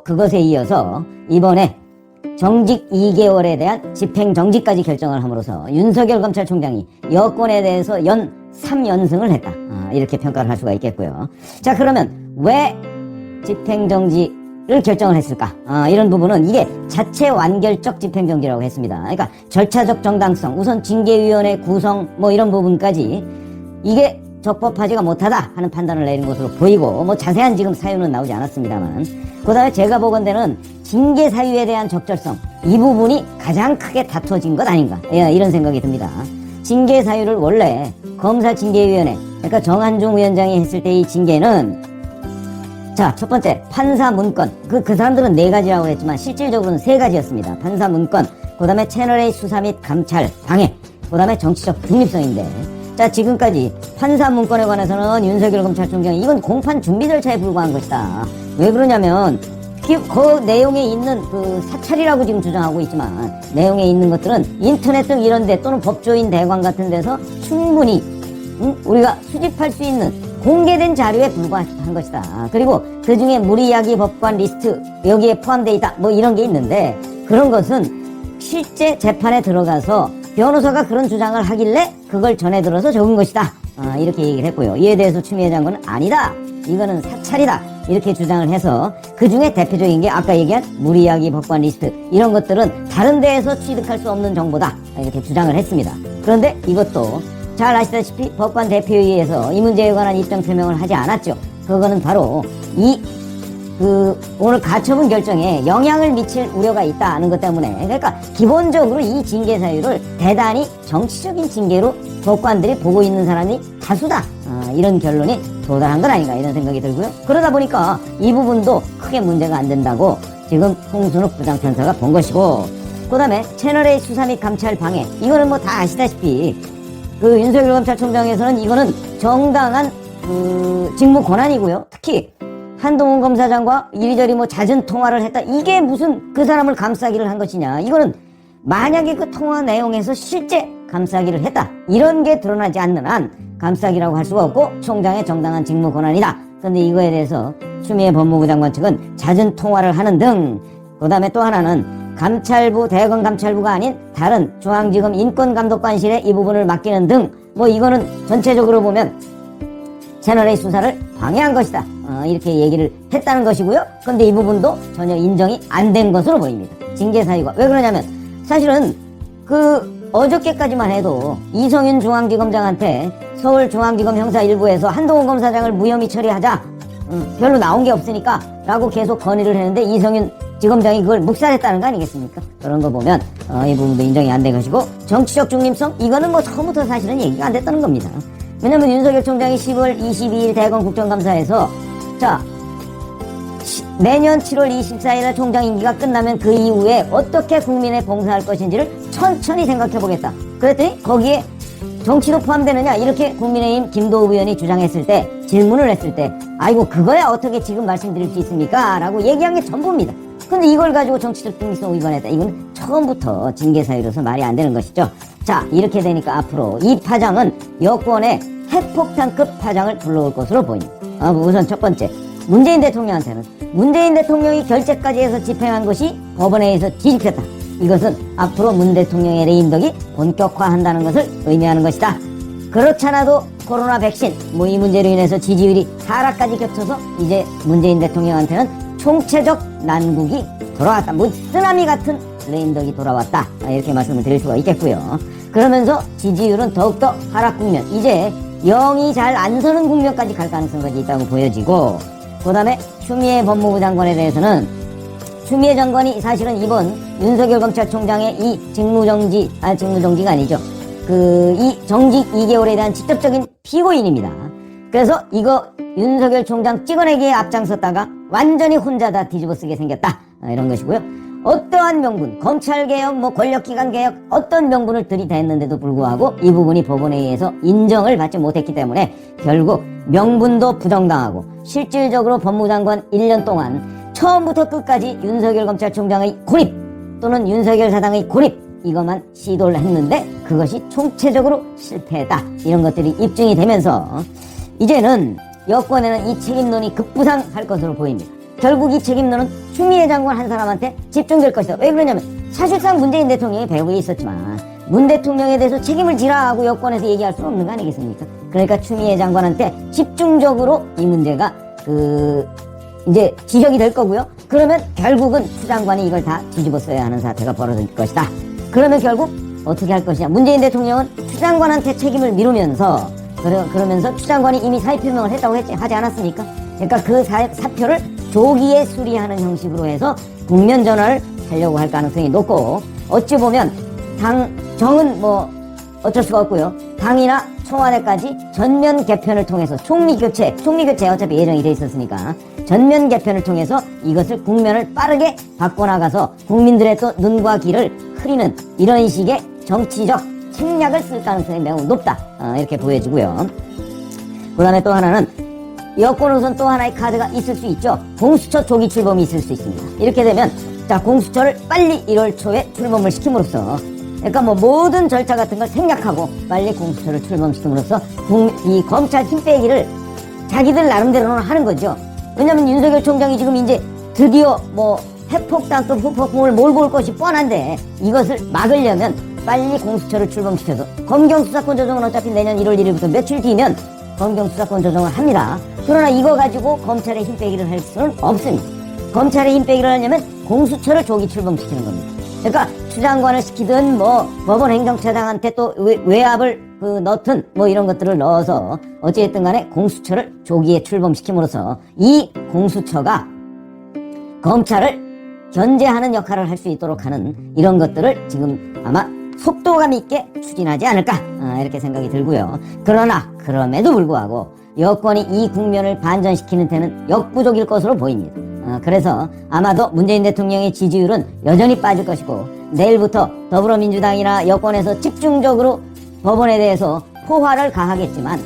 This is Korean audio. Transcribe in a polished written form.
그리고 그것에 이어서 이번에 정직 2개월에 대한 집행정지까지 결정을 함으로써 윤석열 검찰총장이 여권에 대해서 연 3연승을 했다. 이렇게 평가를 할 수가 있겠고요. 자, 그러면 왜 집행정지를 결정을 했을까? 이런 부분은 이게 자체 완결적 집행정지라고 했습니다. 그러니까 절차적 정당성, 우선 징계위원회 구성 뭐 이런 부분까지 이게 적법하지가 못하다 하는 판단을 내린 것으로 보이고, 뭐 자세한 지금 사유는 나오지 않았습니다만, 그 다음에 제가 보건대는 징계 사유에 대한 적절성, 이 부분이 가장 크게 다투어진 것 아닌가, 이런 생각이 듭니다. 징계 사유를 원래 검사징계위원회, 그러니까 정한중 위원장이 했을 때 이 징계는, 자, 첫 번째 판사 문건, 그 사람들은 4가지라고 했지만 실질적으로는 3가지였습니다. 판사 문건, 그 다음에 채널A 수사 및 감찰 방해, 그 다음에 정치적 중립성인데, 자, 지금까지 판사 문건에 관해서는 윤석열 검찰총장이 이건 공판 준비 절차에 불과한 것이다. 왜 그러냐면 그 내용에 있는 그 사찰이라고 지금 주장하고 있지만, 내용에 있는 것들은 인터넷 등 이런 데 또는 법조인 대관 같은 데서 충분히 우리가 수집할 수 있는 공개된 자료에 불과한 것이다. 그리고 그 중에 무리야기 법관 리스트 여기에 포함되어 있다, 뭐 이런 게 있는데, 그런 것은 실제 재판에 들어가서 변호사가 그런 주장을 하길래 그걸 전해 들어서 적은 것이다. 이렇게 얘기를 했고요. 이에 대해서 추미애 장관은 아니다, 이거는 사찰이다, 이렇게 주장을 해서 그 중에 대표적인 게 아까 얘기한 무리야기 법관 리스트, 이런 것들은 다른 데에서 취득할 수 없는 정보다, 이렇게 주장을 했습니다. 그런데 이것도 잘 아시다시피 법관 대표회의에서 이 문제에 관한 입장 표명을 하지 않았죠. 그거는 바로 오늘 가처분 결정에 영향을 미칠 우려가 있다는 것 때문에, 그러니까 기본적으로 이 징계 사유를 대단히 정치적인 징계로 법관들이 보고 있는 사람이 다수다, 이런 결론이 도달한 건 아닌가, 이런 생각이 들고요. 그러다 보니까 이 부분도 크게 문제가 안 된다고 지금 홍순욱 부장판사가 본 것이고, 그 다음에 채널A 수사 및 감찰 방해, 이거는 뭐 다 아시다시피 그 윤석열 검찰총장에서는 이거는 정당한 직무 권한이고요. 특히 한동훈 검사장과 이리저리 뭐 잦은 통화를 했다, 이게 무슨 그 사람을 감싸기를 한 것이냐. 이거는 만약에 그 통화 내용에서 실제 감싸기를 했다, 이런 게 드러나지 않는 한 감싸기라고 할 수가 없고 총장의 정당한 직무 권한이다. 그런데 이거에 대해서 추미애 법무부 장관 측은 잦은 통화를 하는 등, 그 다음에 또 하나는 감찰부, 대검감찰부가 아닌 다른 중앙지검 인권감독관실에 이 부분을 맡기는 등, 뭐 이거는 전체적으로 보면 채널A 수사를 방해한 것이다, 이렇게 얘기를 했다는 것이고요. 그런데 이 부분도 전혀 인정이 안 된 것으로 보입니다. 징계 사유가. 왜 그러냐면 사실은 어저께까지만 해도 이성윤 중앙지검장한테 서울중앙지검 형사 1부에서 한동훈 검사장을 무혐의 처리하자, 별로 나온 게 없으니까 라고 계속 건의를 했는데 이성윤 지검장이 그걸 묵살했다는 거 아니겠습니까? 그런 거 보면 이 부분도 인정이 안 된 것이고, 정치적 중립성, 이거는 뭐 처음부터 사실은 얘기가 안 됐다는 겁니다. 왜냐면 윤석열 총장이 10월 22일 대검 국정감사에서, 자, 내년 7월 24일에 총장 임기가 끝나면 그 이후에 어떻게 국민에 봉사할 것인지를 천천히 생각해보겠다. 그랬더니 거기에 정치도 포함되느냐, 이렇게 국민의힘 김도우 의원이 주장했을 때, 질문을 했을 때, 아이고 그거야 어떻게 지금 말씀드릴 수 있습니까? 라고 얘기한 게 전부입니다. 근데 이걸 가지고 정치적 중립성 위반했다, 이건 처음부터 징계 사유로서 말이 안 되는 것이죠. 자, 이렇게 되니까 앞으로 이 파장은 여권의 핵폭탄급 파장을 불러올 것으로 보입니다. 우선 첫 번째, 문재인 대통령한테는 문재인 대통령이 결재까지 해서 집행한 것이 법원에 의해서 뒤집혔다. 이것은 앞으로 문 대통령의 레임덕이 본격화한다는 것을 의미하는 것이다. 그렇잖아도 코로나 백신, 뭐 이 문제로 인해서 지지율이 하락까지 겹쳐서 이제 문재인 대통령한테는 총체적 난국이 돌아왔다. 뭐 쓰나미 같은 레임덕이 돌아왔다, 이렇게 말씀을 드릴 수가 있겠고요. 그러면서 지지율은 더욱더 하락 국면, 이제 영이 잘 안 서는 국면까지 갈 가능성까지 있다고 보여지고, 그 다음에 추미애 법무부 장관에 대해서는 추미애 장관이 사실은 이번 윤석열 검찰총장의 이 직무정지가 아니죠. 이 정직 2개월에 대한 직접적인 피고인입니다. 그래서 이거 윤석열 총장 찍어내기에 앞장섰다가 완전히 혼자 다 뒤집어쓰게 생겼다, 이런 것이고요. 어떠한 명분, 검찰개혁, 뭐 권력기관개혁, 어떤 명분을 들이댔는데도 불구하고 이 부분이 법원에 의해서 인정을 받지 못했기 때문에 결국 명분도 부정당하고, 실질적으로 법무장관 1년 동안 처음부터 끝까지 윤석열 검찰총장의 고립 또는 윤석열 사당의 고립, 이것만 시도를 했는데 그것이 총체적으로 실패했다, 이런 것들이 입증이 되면서 이제는 여권에는 이 책임론이 급부상할 것으로 보입니다. 결국 이 책임론은 추미애 장관 한 사람한테 집중될 것이다. 왜 그러냐면 사실상 문재인 대통령이 배후에 있었지만 문 대통령에 대해서 책임을 지라고 여권에서 얘기할 수는 없는 거 아니겠습니까? 그러니까 추미애 장관한테 집중적으로 이 문제가 이제 지적이 될 거고요. 그러면 결국은 추 장관이 이걸 다 뒤집어 써야 하는 사태가 벌어질 것이다. 그러면 결국 어떻게 할 것이냐. 문재인 대통령은 추 장관한테 책임을 미루면서 그러면서 추 장관이 이미 사의 표명을 했다고 하지 않았습니까? 그러니까 그 사표를 조기에 수리하는 형식으로 해서 국면 전환을 하려고 할 가능성이 높고, 어찌 보면 정은 뭐 어쩔 수가 없고요. 당이나 청와대까지 전면 개편을 통해서 총리 교체 어차피 예정이 돼 있었으니까 전면 개편을 통해서 이것을 국면을 빠르게 바꿔나가서 국민들의 또 눈과 귀를 흐리는 이런 식의 정치적 책략을 쓸 가능성이 매우 높다, 이렇게 보여지고요. 그 다음에 또 하나는 여권으로선 또 하나의 카드가 있을 수 있죠. 공수처 조기 출범이 있을 수 있습니다. 이렇게 되면 자, 공수처를 빨리 1월 초에 출범을 시킴으로써, 그러니까 뭐 모든 절차 같은 걸 생략하고 빨리 공수처를 출범시킴으로써 이 검찰 힘 빼기를 자기들 나름대로는 하는 거죠. 왜냐면 윤석열 총장이 지금 이제 드디어 뭐 핵폭탄 또 후폭풍을 몰고 올 것이 뻔한데 이것을 막으려면 빨리 공수처를 출범시켜서 검경수사권 조정은 어차피 내년 1월 1일부터 며칠 뒤면 검경수사권 조정을 합니다. 그러나 이거 가지고 검찰의 힘 빼기를 할 수는 없습니다. 검찰의 힘 빼기를 하려면 공수처를 조기 출범시키는 겁니다. 그러니까 추 장관을 시키든 뭐 법원 행정처장한테 또 외압을 넣든 뭐 이런 것들을 넣어서 어찌됐든 간에 공수처를 조기에 출범시킴으로써 이 공수처가 검찰을 견제하는 역할을 할 수 있도록 하는 이런 것들을 지금 아마 속도감 있게 추진하지 않을까, 이렇게 생각이 들고요. 그러나 그럼에도 불구하고 여권이 이 국면을 반전시키는 데는 역부족일 것으로 보입니다. 그래서 아마도 문재인 대통령의 지지율은 여전히 빠질 것이고 내일부터 더불어민주당이나 여권에서 집중적으로 법원에 대해서 포화를 가하겠지만